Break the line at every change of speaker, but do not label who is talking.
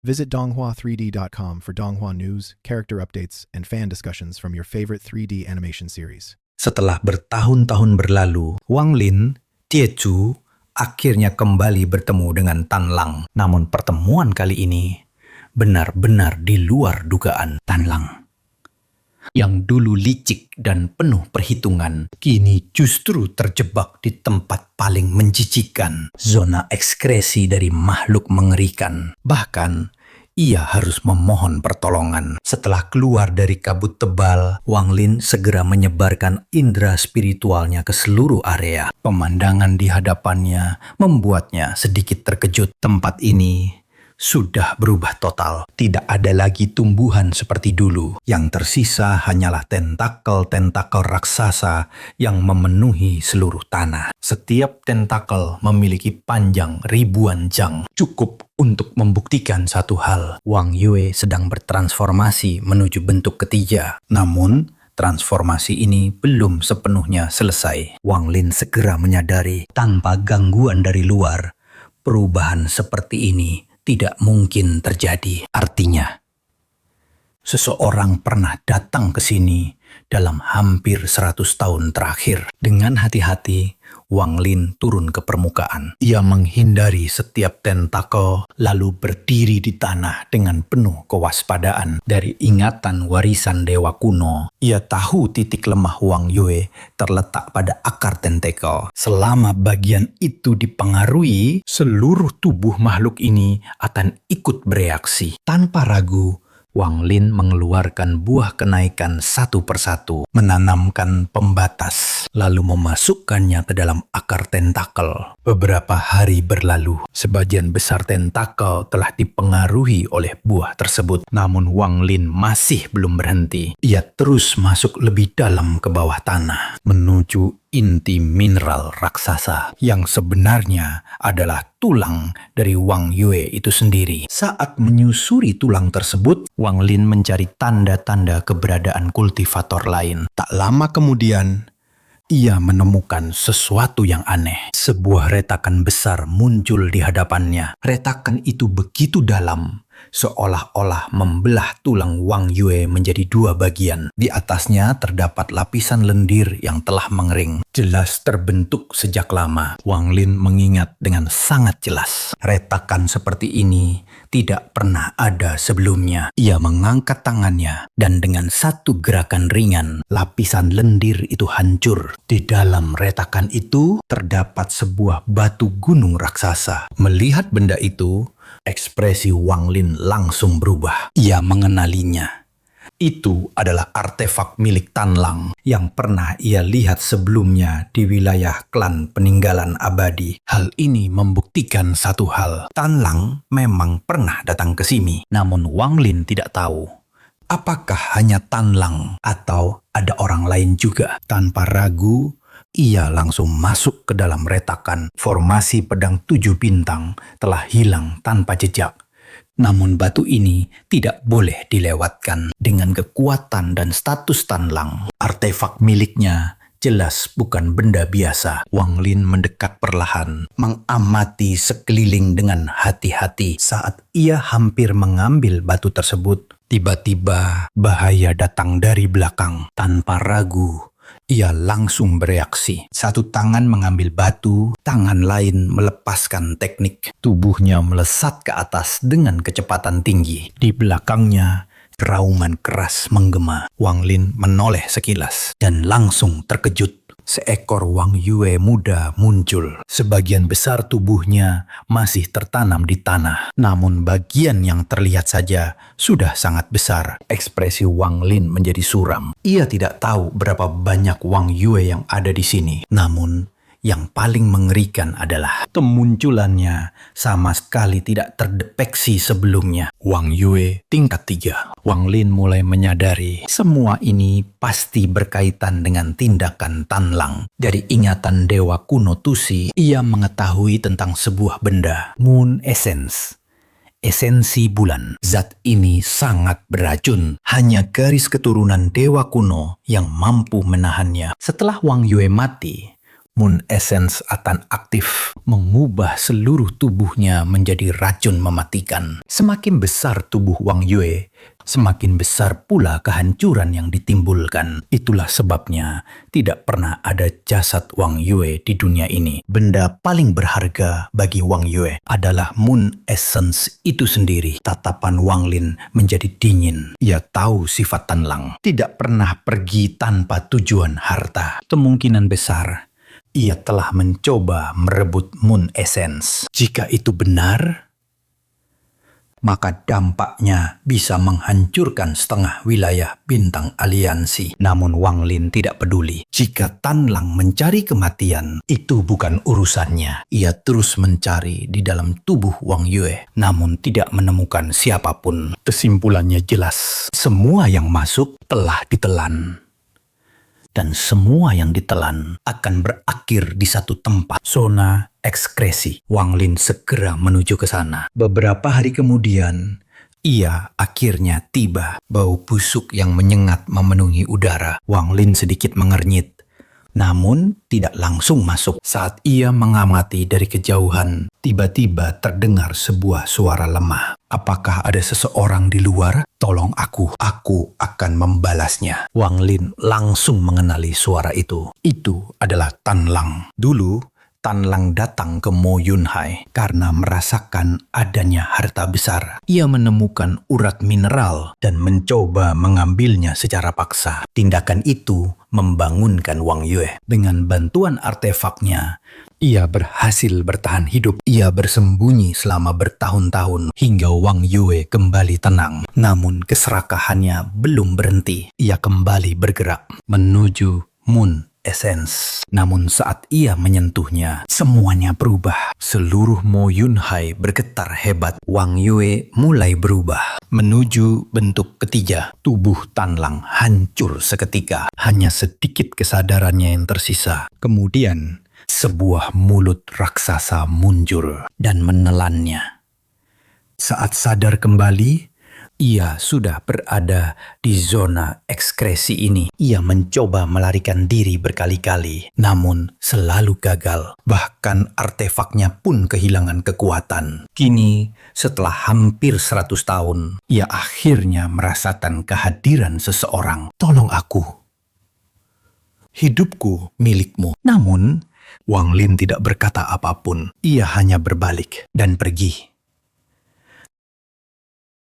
Visit donghua3d.com for Donghua news, character updates, and fan discussions from your favorite 3D animation series.
Setelah bertahun-tahun berlalu, Wang Lin, Tiechu akhirnya kembali bertemu dengan Tan Lang. Namun pertemuan kali ini benar-benar di luar dugaan. Tan Lang, yang dulu licik dan penuh perhitungan, kini justru terjebak di tempat paling menjijikan, zona ekskresi dari makhluk mengerikan. Bahkan, ia harus memohon pertolongan. Setelah keluar dari kabut tebal, Wang Lin segera menyebarkan indera spiritualnya ke seluruh area. Pemandangan di hadapannya membuatnya sedikit terkejut. Tempat ini sudah berubah total. Tidak ada lagi tumbuhan seperti dulu. Yang tersisa hanyalah tentakel-tentakel raksasa yang memenuhi seluruh tanah. Setiap tentakel memiliki panjang ribuan jang. Cukup untuk membuktikan satu hal. Wang Yue sedang bertransformasi menuju bentuk ketiga. Namun, transformasi ini belum sepenuhnya selesai. Wang Lin segera menyadari, tanpa gangguan dari luar, perubahan seperti ini tidak mungkin terjadi. Artinya, seseorang pernah datang ke sini dalam hampir 100 tahun terakhir. Dengan hati-hati, Wang Lin turun ke permukaan. Ia menghindari setiap tentakel, lalu berdiri di tanah dengan penuh kewaspadaan. Dari ingatan warisan dewa kuno, ia tahu titik lemah Wang Yue terletak pada akar tentakel. Selama bagian itu dipengaruhi, seluruh tubuh makhluk ini akan ikut bereaksi. Tanpa ragu, Wang Lin mengeluarkan buah kenaikan satu persatu, menanamkan pembatas, lalu memasukkannya ke dalam akar tentakel. Beberapa hari berlalu, sebagian besar tentakel telah dipengaruhi oleh buah tersebut. Namun Wang Lin masih belum berhenti. Ia terus masuk lebih dalam ke bawah tanah, menuju inti mineral raksasa yang sebenarnya adalah tulang dari Wang Yue itu sendiri. Saat menyusuri tulang tersebut, Wang Lin mencari tanda-tanda keberadaan kultivator lain. Tak lama kemudian, ia menemukan sesuatu yang aneh. Sebuah retakan besar muncul di hadapannya. Retakan itu begitu dalam, seolah-olah membelah tulang Wang Yue menjadi dua bagian. Di atasnya terdapat lapisan lendir yang telah mengering. Jelas terbentuk sejak lama. Wang Lin mengingat dengan sangat jelas. Retakan seperti ini tidak pernah ada sebelumnya. Ia mengangkat tangannya dan dengan satu gerakan ringan, lapisan lendir itu hancur. Di dalam retakan itu terdapat sebuah batu gunung raksasa. Melihat benda itu, ekspresi Wang Lin langsung berubah. Ia mengenalinya. Itu adalah artefak milik Tan Lang yang pernah ia lihat sebelumnya di wilayah klan peninggalan abadi. Hal ini membuktikan satu hal. Tan Lang memang pernah datang ke sini. Namun Wang Lin tidak tahu apakah hanya Tan Lang atau ada orang lain juga. Tanpa ragu, ia langsung masuk ke dalam retakan. Formasi pedang 7 bintang telah hilang tanpa jejak. Namun batu ini tidak boleh dilewatkan. Dengan kekuatan dan status Tan Lang, artefak miliknya jelas bukan benda biasa. Wang Lin mendekat perlahan, mengamati sekeliling dengan hati-hati. Saat ia hampir mengambil batu tersebut, tiba-tiba bahaya datang dari belakang. Tanpa ragu, ia langsung bereaksi. Satu tangan mengambil batu, tangan lain melepaskan teknik. Tubuhnya melesat ke atas dengan kecepatan tinggi. Di belakangnya, kerauman keras menggema. Wang Lin menoleh sekilas dan langsung terkejut. Seekor Wang Yue muda muncul. Sebagian besar tubuhnya masih tertanam di tanah. Namun bagian yang terlihat saja sudah sangat besar. Ekspresi Wang Lin menjadi suram. Ia tidak tahu berapa banyak Wang Yue yang ada di sini. Namun yang paling mengerikan adalah kemunculannya sama sekali tidak terdeteksi sebelumnya. Wang Yue tingkat 3. Wang Lin mulai menyadari semua ini pasti berkaitan dengan tindakan Tan Lang. Dari ingatan dewa kuno Tusi, ia mengetahui tentang sebuah benda, Moon Essence. Esensi bulan. Zat ini sangat beracun. Hanya garis keturunan dewa kuno yang mampu menahannya. Setelah Wang Yue mati, Moon Essence akan aktif, mengubah seluruh tubuhnya menjadi racun mematikan. Semakin besar tubuh Wang Yue, semakin besar pula kehancuran yang ditimbulkan. Itulah sebabnya tidak pernah ada jasad Wang Yue di dunia ini. Benda paling berharga bagi Wang Yue adalah Moon Essence itu sendiri. Tatapan Wang Lin menjadi dingin. Ia tahu sifat Tan Lang, tidak pernah pergi tanpa tujuan harta. Kemungkinan besar ia telah mencoba merebut Moon Essence. Jika itu benar, maka dampaknya bisa menghancurkan setengah wilayah bintang aliansi. Namun Wang Lin tidak peduli. Jika Tan Lang mencari kematian, itu bukan urusannya. Ia terus mencari di dalam tubuh Wang Yue, namun tidak menemukan siapapun. Kesimpulannya jelas, semua yang masuk telah ditelan. Dan semua yang ditelan akan berakhir di satu tempat, zona ekskresi. Wang Lin segera menuju ke sana. Beberapa hari kemudian, ia akhirnya tiba. Bau busuk yang menyengat memenuhi udara. Wang Lin sedikit mengernyit, namun tidak langsung masuk. Saat ia mengamati dari kejauhan, tiba-tiba terdengar sebuah suara lemah. Apakah ada seseorang di luar? Tolong aku akan membalasnya. Wang Lin langsung mengenali suara itu. Itu adalah Tan Lang. Dulu, Tan Lang datang ke Mo Yunhai karena merasakan adanya harta besar. Ia menemukan urat mineral dan mencoba mengambilnya secara paksa. Tindakan itu membangunkan Wang Yue. Dengan bantuan artefaknya, ia berhasil bertahan hidup. Ia bersembunyi selama bertahun-tahun hingga Wang Yue kembali tenang. Namun keserakahannya belum berhenti. Ia kembali bergerak menuju Moon Essence. Namun saat ia menyentuhnya, semuanya berubah. Seluruh Mo Yunhai bergetar hebat. Wang Yue mulai berubah menuju bentuk ketiga. Tubuh Tan Lang hancur seketika. Hanya sedikit kesadarannya yang tersisa. Kemudian sebuah mulut raksasa muncul dan menelannya. Saat sadar kembali, ia sudah berada di zona ekskresi ini. Ia mencoba melarikan diri berkali-kali, namun selalu gagal. Bahkan artefaknya pun kehilangan kekuatan. Kini, setelah hampir 100 tahun, ia akhirnya merasakan kehadiran seseorang. Tolong aku. Hidupku milikmu. Namun, Wang Lin tidak berkata apapun. Ia hanya berbalik dan pergi.